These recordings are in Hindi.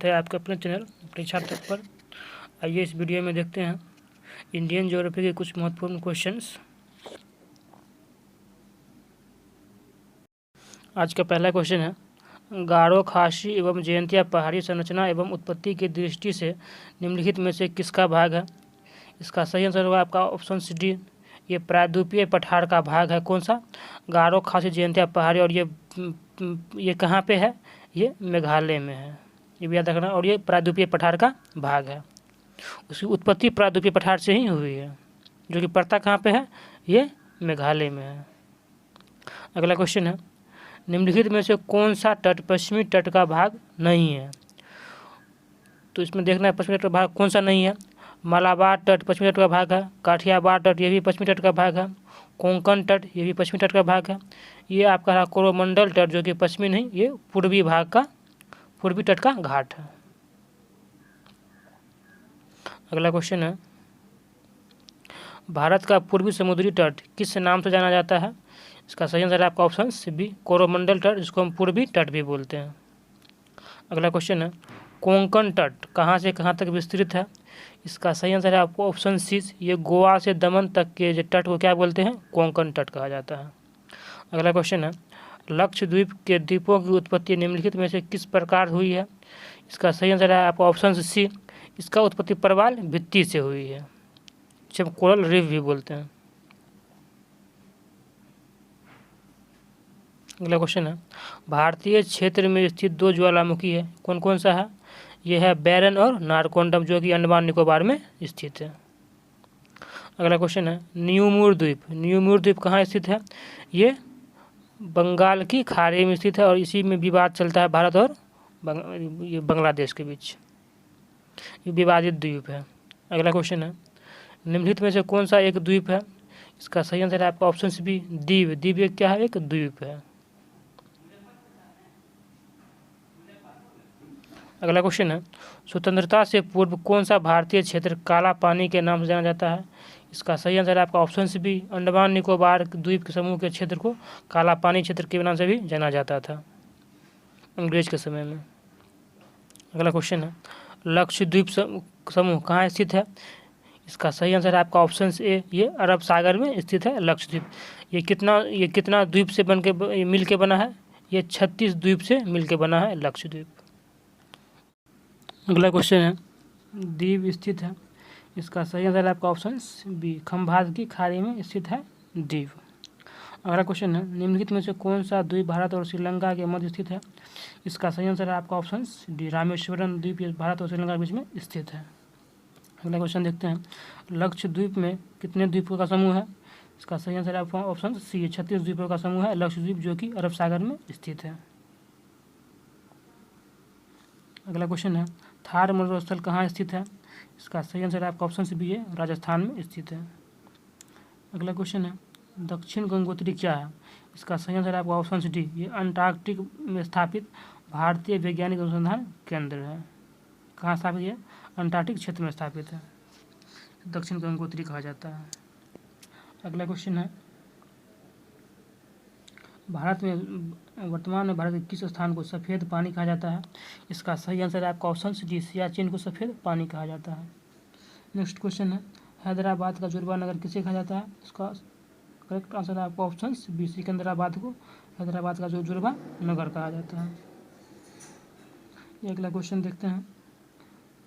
स्वागत है आपके अपने चैनल परीक्षा तक पर। आइए इस वीडियो में देखते हैं इंडियन ज्योग्राफी के कुछ महत्वपूर्ण क्वेश्चंस। आज का पहला क्वेश्चन है, गारो, खासी एवं जयंतिया पहाड़ी संरचना एवं उत्पत्ति की दृष्टि से निम्नलिखित में से किसका भाग है? इसका सही आंसर होगा आपका ऑप्शन डी, ये प्रायद्वीपीय पठार का भाग है। कौन सा? गारो, खासी, जयंतिया पहाड़ी। और ये कहाँ पे है? ये मेघालय में है, ये भी याद रखना। और ये प्रायद्वीपीय पठार का भाग है, उसकी उत्पत्ति प्रायद्वीपीय पठार से ही हुई है, जो कि पड़ता कहाँ पे है? ये मेघालय में है। अगला क्वेश्चन है, निम्नलिखित में से कौन सा तट पश्चिमी तट का भाग नहीं है? तो इसमें देखना है पश्चिमी तट का भाग कौन सा नहीं है। मालाबार तट पश्चिमी तट का भाग है, काठियावाड़ तट ये भी पश्चिमी तट का भाग है, कोंकण तट ये भी पश्चिमी तट का भाग है। ये आपका रहा कोरोमंडल तट, जो कि पश्चिमी नहीं, ये पूर्वी भाग का, पूर्वी तट का घाट है। अगला क्वेश्चन है, भारत का पूर्वी समुद्री तट किस नाम से जाना जाता है? इसका सही आंसर है आपका ऑप्शन बी, कोरोमंडल तट, जिसको हम पूर्वी तट भी बोलते हैं। अगला क्वेश्चन है, कोंकण तट कहाँ से कहाँ तक विस्तृत है? इसका सही आंसर है आपको ऑप्शन सी, ये गोवा से दमन तक के जो तट को क्या बोलते हैं? कोंकण तट कहा जाता है। अगला क्वेश्चन है, लक्षद्वीप के द्वीपों की उत्पत्ति निम्नलिखित में से किस प्रकार हुई है? इसका सही आंसर है आपका ऑप्शन सी, इसका उत्पत्ति प्रवाल भित्ति से हुई है, जिसे कोरल रीफ भी बोलते हैं। अगला क्वेश्चन है, भारतीय क्षेत्र में स्थित दो ज्वालामुखी है, कौन कौन सा है? यह है बैरन और नारकोंडम, जो कि अंडमान निकोबार में स्थित है। अगला क्वेश्चन है, न्यूमूर द्वीप, न्यूमूर द्वीप कहाँ स्थित है? ये बंगाल की खाड़ी में स्थित है, और इसी में विवाद चलता है भारत और ये बांग्लादेश के बीच, ये विवादित द्वीप है। अगला क्वेश्चन है, निम्नलिखित में से कौन सा एक द्वीप है? इसका सही आंसर है आपका ऑप्शन बी, द्वीप। द्वीप एक क्या है? एक द्वीप है। अगला क्वेश्चन है, स्वतंत्रता से पूर्व कौन सा भारतीय क्षेत्र काला पानी के नाम से जाना जाता है? इसका सही आंसर है आपका ऑप्शन बी, अंडमान निकोबार द्वीप के समूह के क्षेत्र को काला पानी क्षेत्र के नाम से भी जाना जाता था अंग्रेज के समय में। अगला क्वेश्चन है, लक्षद्वीप समूह कहाँ स्थित है? इसका सही आंसर है आपका ऑप्शन ए, ये अरब सागर में स्थित है लक्षद्वीप। ये कितना द्वीप से बन के मिल के बना है? ये 36 द्वीप से मिल के बना है लक्षद्वीप। अगला क्वेश्चन है, द्वीप स्थित है, इसका सही आंसर है आपका ऑप्शन बी, खंभात की खाड़ी में स्थित है द्वीप। अगला क्वेश्चन है, निम्नलिखित में से कौन सा द्वीप भारत और श्रीलंका के मध्य स्थित है? इसका सही आंसर है आपका ऑप्शन डी, रामेश्वरम द्वीप भारत और श्रीलंका के बीच में स्थित है। अगला क्वेश्चन देखते हैं, लक्षद्वीप में कितने द्वीपों का समूह है? इसका सही आंसर है आपका ऑप्शन सी, 36 द्वीपों का समूह है लक्षद्वीप, जो कि अरब सागर में स्थित है। अगला क्वेश्चन है, थार मरुस्थल कहाँ स्थित है? इसका सही आंसर है आपका ऑप्शन बी है, राजस्थान में स्थित है। अगला क्वेश्चन है, दक्षिण गंगोत्री क्या है? इसका सही आंसर है आपका ऑप्शन डी, ये अंटार्कटिक में स्थापित भारतीय वैज्ञानिक अनुसंधान केंद्र है। कहाँ स्थापित है? अंटार्कटिक क्षेत्र में स्थापित है, दक्षिण गंगोत्री कहा जाता है। अगला क्वेश्चन है, भारत में वर्तमान में भारत के किस स्थान को सफ़ेद पानी कहा जाता है? इसका सही आंसर है आपका ऑप्शन डी, सियाचिन को सफ़ेद पानी कहा जाता है। नेक्स्ट क्वेश्चन है, हैदराबाद का जुर्बा नगर किसे कहा जाता है? इसका करेक्ट आंसर है आपका ऑप्शन बी, सिकंदराबाद को हैदराबाद का जो जुर्बा नगर कहा जाता है। अगला क्वेश्चन देखते हैं।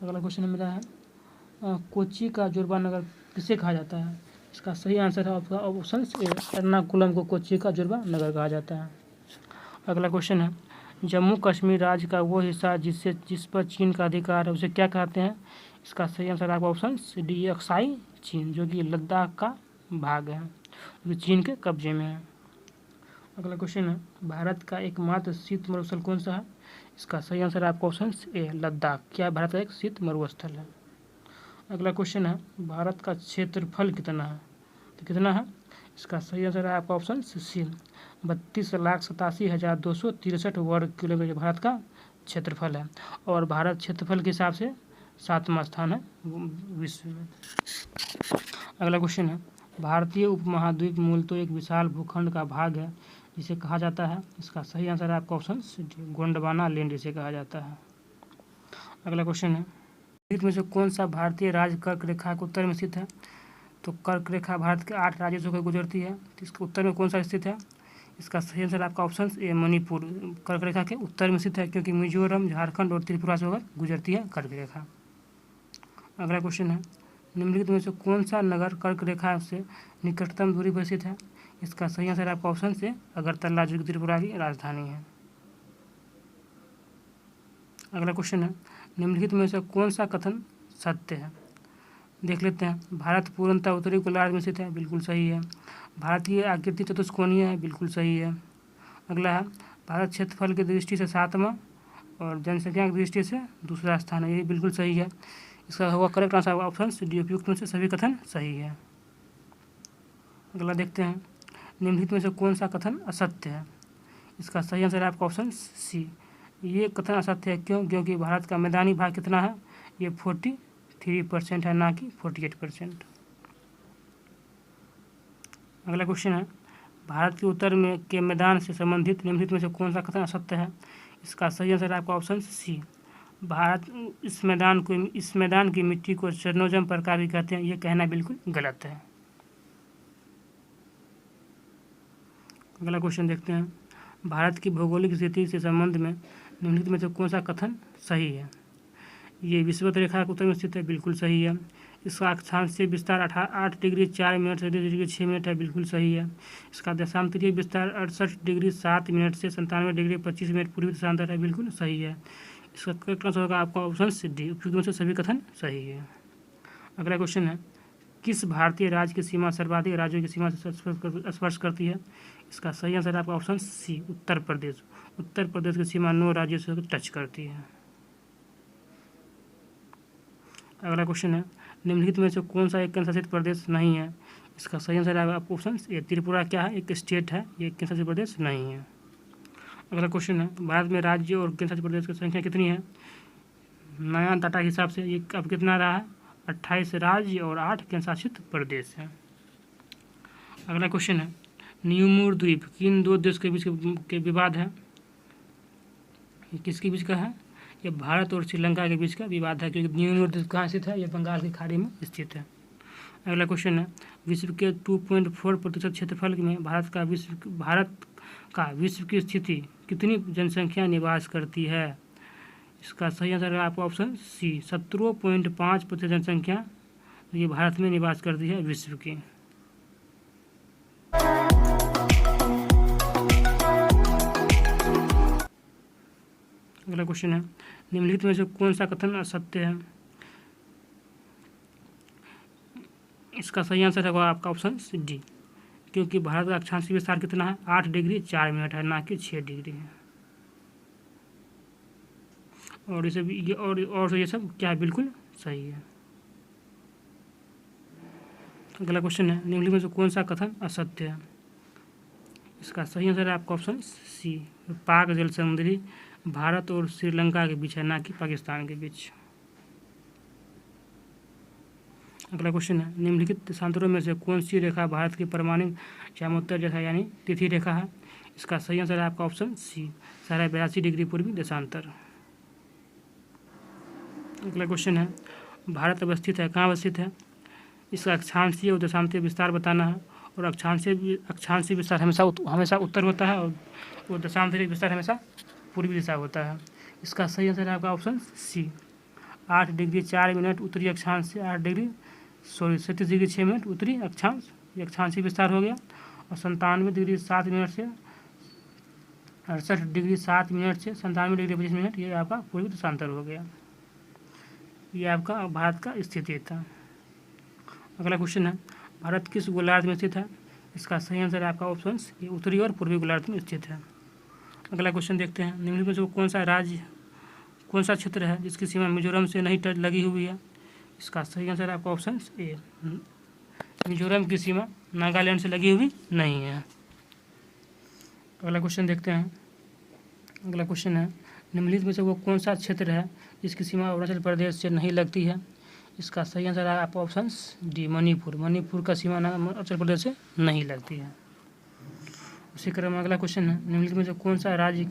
अगला क्वेश्चन मिला है, कोच्चि का जुर्बा नगर किसे कहा जाता है? इसका सही आंसर है आपका ऑप्शन ए, एर्नाकुलम को कोच्चि का जुर्बा नगर कहा जाता है। अगला क्वेश्चन है, जम्मू कश्मीर राज्य का वो हिस्सा जिस पर चीन का अधिकार है उसे क्या कहते हैं? इसका सही आंसर आपका ऑप्शन डी, अक्साई चीन, जो कि लद्दाख का भाग है, जो चीन के कब्जे में है। अगला क्वेश्चन है, भारत का एकमात्र शीत मरुस्थल कौन सा है? इसका सही आंसर है आपका ऑप्शन ए, लद्दाख, क्या भारत का एक शीत मरुस्थल है। अगला क्वेश्चन है, भारत का क्षेत्रफल कितना है? तो कितना है? इसका सही आंसर है आपका ऑप्शन सी, 32,87,263 वर्ग किलोमीटर भारत का क्षेत्रफल है, और भारत क्षेत्रफल के हिसाब से 7वां स्थान है विश्व में। अगला क्वेश्चन है, भारतीय उपमहाद्वीप मूलतः एक विशाल भूखंड का भाग है जिसे कहा जाता है? इसका सही आंसर है आपका ऑप्शन डी, गोंडवाना लैंड जिसे कहा जाता है। अगला क्वेश्चन है, निम्नलिखित में से कौन सा भारतीय राज्य कर्क रेखा के उत्तर में स्थित है? तो कर्क रेखा भारत के 8 राज्यों से होकर गुजरती है। तो इसके उत्तर में कौन सा स्थित है? इसका सही आंसर आपका ऑप्शन ए मणिपुर कर्क रेखा के उत्तर में स्थित है, क्योंकि मिजोरम, झारखंड और त्रिपुरा से होकर गुजरती है कर्क रेखा। अगला क्वेश्चन है, निम्नलिखित में से कौन सा नगर कर्क रेखा से निकटतम दूरी पर स्थित है? इसका सही आंसर आपका ऑप्शन से अगरतला, जो कि त्रिपुरा की राजधानी है। अगला क्वेश्चन है, निम्नलिखित में से कौन सा कथन सत्य है? देख लेते हैं। भारत पूर्णतः उत्तरी गोलार्ध में स्थित है, बिल्कुल सही है। भारत की आकृति चतुष्कोणीय है, बिल्कुल सही है। अगला है, भारत क्षेत्रफल की दृष्टि से 7वां और जनसंख्या की दृष्टि से दूसरा स्थान है, ये बिल्कुल सही है। इसका होगा करेक्ट आंसर ऑप्शन डी, उपयुक्त में से सभी कथन सही है। अगला देखते हैं, निम्नलिखित में से कौन सा कथन असत्य है? इसका सही आंसर है आपका ऑप्शन सी, ये कथन असत्य है। क्यों? क्योंकि भारत का मैदानी भाग कितना है? ये 43% है, ना कि 48%। अगला क्वेश्चन है, भारत के उत्तर में के मैदान से संबंधित निम्नलिखित में से कौन सा कथन असत्य है? इसका सही आंसर है आपका ऑप्शन सी, भारत इस मैदान की मिट्टी को चरनोजम प्रकार भी कहते हैं, ये कहना बिल्कुल गलत है। अगला क्वेश्चन देखते हैं, भारत की भौगोलिक स्थिति से संबंध में निम्नलिखित में से कौन सा कथन सही है? ये विषुवत रेखा के उत्तर में स्थित है, बिल्कुल सही है। इसका अक्षांशीय विस्तार 8 डिग्री 4 मिनट से 2 डिग्री 6 मिनट है, बिल्कुल सही है। इसका देशांतरीय विस्तार 68 डिग्री 7 मिनट से 97 डिग्री 25 मिनट पूर्वी देशांतर है, बिल्कुल सही है। इसका करेक्ट आंसर होगा आपका ऑप्शन डी, उपयुक्त में से सभी कथन सही है। अगला क्वेश्चन है, किस भारतीय राज्य की सीमा सर्वाधिक राज्यों की सीमा से स्पर्श करती है? इसका सही आंसर आपका ऑप्शन सी, उत्तर प्रदेश। उत्तर प्रदेश की सीमा 9 राज्यों से टच करती है। अगला क्वेश्चन है, निम्नलिखित में से कौन सा एक केंद्र शासित प्रदेश नहीं है? इसका सही आंसर है आपका ऑप्शन ए, त्रिपुरा क्या है? एक स्टेट है, ये केंद्र शासित प्रदेश नहीं है। अगला क्वेश्चन है, भारत में राज्य और केंद्र शासित प्रदेश की संख्या कितनी है? नया डाटा के हिसाब से ये अब कितना रहा है? 28 राज्य और 8 केंद्र शासित प्रदेश है। अगला क्वेश्चन है, न्यूमूर द्वीप किन 2 देश के बीच के विवाद है? किसके बीच का है? ये भारत और श्रीलंका के बीच का विवाद है, क्योंकि न्यूमूर द्वीप कहाँ स्थित है? ये बंगाल की खाड़ी में स्थित है। अगला क्वेश्चन है, विश्व के 2.4% क्षेत्रफल में भारत का विश्व की स्थिति कितनी जनसंख्या निवास करती है? इसका सही आंसर है आपका ऑप्शन सी, 17.5% जनसंख्या ये भारत में निवास करती है विश्व की। अगला क्वेश्चन है, निम्नलिखित में से कौन सा कथन असत्य है? इसका सही आंसर होगा आपका ऑप्शन डी, क्योंकि भारत का अक्षांशीय विस्तार कितना है? 8 डिग्री 4 मिनट है, ना कि 6 डिग्री है। और इसे ये सब क्या है? बिल्कुल सही है। अगला क्वेश्चन है, निम्नलिखित में से कौन सा कथन असत्य है? इसका सही आंसर है आपका ऑप्शन सी, पाक जल समुद्री भारत और श्रीलंका के बीच है, ना कि पाकिस्तान के बीच। अगला क्वेश्चन है, निम्नलिखित देशांतरों में से कौन सी रेखा भारत की परमाणु जामोत्तर रेखा यानी तिथि रेखा है? इसका सही आंसर है आपका ऑप्शन सी, 82.5 डिग्री पूर्वी देशांतर। अगला क्वेश्चन है, भारत अवस्थित है कहाँ अवस्थित है? इसका अक्षांशीय और देशांतीय विस्तार बताना है, और अक्षांशीय विस्तार हमेशा उत्तर होता है और देशांतरीय विस्तार हमेशा पूर्वी दिशा होता है। इसका सही आंसर है आपका ऑप्शन सी, 8 डिग्री 4 मिनट उत्तरी अक्षांश से 37 डिग्री 6 मिनट उत्तरी अक्षांश, ये अक्षांशीय विस्तार हो गया। और 97 डिग्री 7 मिनट से 68 डिग्री 7 मिनट से 97 डिग्री 25 मिनट ये आपका पूर्वी देशांतर हो गया। ये आपका भारत का स्थिति था। अगला क्वेश्चन है, भारत किस गोलार्ध में स्थित है? इसका सही आंसर है आपका ऑप्शन ये उत्तरी और पूर्वी गोलार्ध में स्थित है। अगला क्वेश्चन देखते हैं, निम्नलिखित में से कौन सा क्षेत्र है जिसकी सीमा मिजोरम से नहीं लगी हुई है? इसका सही आंसर है आपका ऑप्शन ए, मिजोरम की सीमा नागालैंड से लगी हुई नहीं है। अगला क्वेश्चन देखते हैं। अगला क्वेश्चन है, निम्नलिखित में से वो कौन सा क्षेत्र है जिसकी सीमा अरुणाचल प्रदेश से नहीं लगती है? इसका सही आंसर है आपका ऑप्शन डी, मणिपुर का सीमा अरुणाचल प्रदेश से नहीं लगती है। उसी क्रम में अगला क्वेश्चन है, निम्नलिखित में से कौन सा राज्य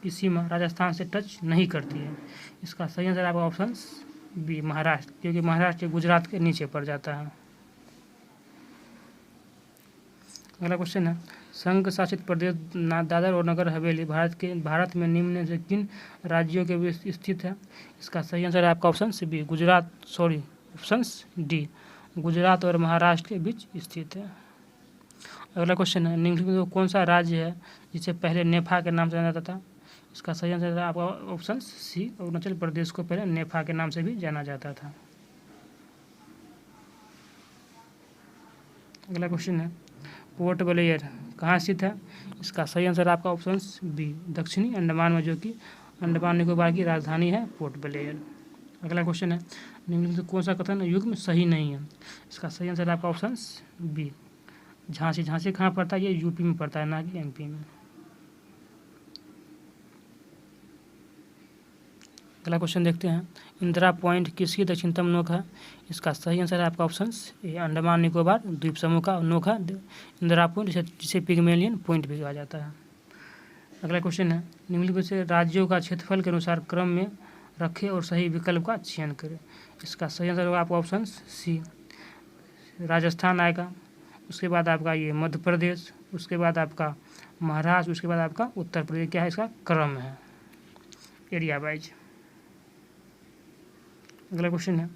की सीमा राजस्थान से टच नहीं करती है। इसका सही आंसर आपका ऑप्शन बी महाराष्ट्र, क्योंकि महाराष्ट्र गुजरात के नीचे पड़ जाता है। अगला क्वेश्चन है, संघ शासित प्रदेश दादर और नगर हवेली भारत में निम्न से किन राज्यों के बीच स्थित है? इसका सही आंसर है आपका option b option d Gujarat और महाराष्ट्र के बीच स्थित है। अगला क्वेश्चन है, निम्नलिखित में कौन सा राज्य है जिसे पहले नेफा के नाम से जाना जाता था? इसका सही आंसर है आपका ऑप्शन सी अरुणाचल प्रदेश को पहले नेफा के नाम से भी जाना जाता था। अगला क्वेश्चन है, पोर्ट ब्लेयर कहाँ स्थित है? इसका सही आंसर आपका ऑप्शन बी दक्षिणी अंडमान में, जो कि अंडमान निकोबार की राजधानी है पोर्ट ब्लेयर। अगला क्वेश्चन है, निम्नलिखित में कौन सा कथन युग्म सही नहीं है? इसका सही आंसर आपका ऑप्शन बी झांसी। झांसी कहाँ पड़ता है? ये यूपी में पड़ता है, ना कि एमपी में। अगला क्वेश्चन देखते हैं, इंदिरा पॉइंट किसकी दक्षिणतम नोक है? इसका सही आंसर है आपका ऑप्शन ए अंडमान निकोबार द्वीप समूह का नोक है इंदिरा पॉइंट, जिसे पिग्मेलियन पॉइंट भी कहा जाता है। अगला क्वेश्चन है, निम्नलिखित से राज्यों का क्षेत्रफल के अनुसार क्रम में रखें और सही विकल्प का चयन करें। इसका सही आंसर होगा आपका ऑप्शन सी राजस्थान आएगा, उसके बाद आपका ये मध्य प्रदेश, उसके बाद आपका महाराष्ट्र, उसके बाद आपका उत्तर प्रदेश। क्या है इसका क्रम है एरिया वाइज। अगला क्वेश्चन है,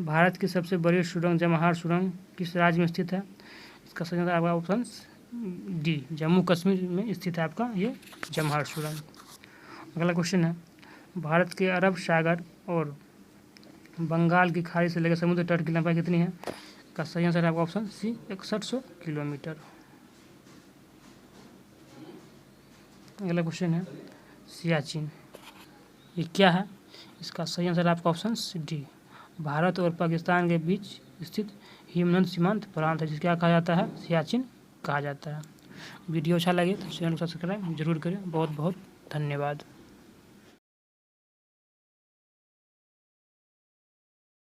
भारत की सबसे बड़ी सुरंग जवाहर सुरंग किस राज्य में स्थित है? इसका सही आंसर आपका ऑप्शन डी जम्मू कश्मीर में स्थित है आपका ये जवाहर सुरंग। अगला क्वेश्चन है, भारत के अरब सागर और बंगाल की खाड़ी से लेकर समुद्र तट की लंबाई कितनी है? इसका सही आंसर है आपका ऑप्शन सी 6100 किलोमीटर। अगला क्वेश्चन है, सियाचिन ये क्या है? इसका सही आंसर आपका ऑप्शन डी भारत और पाकिस्तान के बीच स्थित हिमनद सीमांत प्रांत है, जिसे क्या कहा जाता है? सियाचिन कहा जाता है। वीडियो अच्छा लगे तो चैनल को सब्सक्राइब जरूर करें। बहुत बहुत धन्यवाद।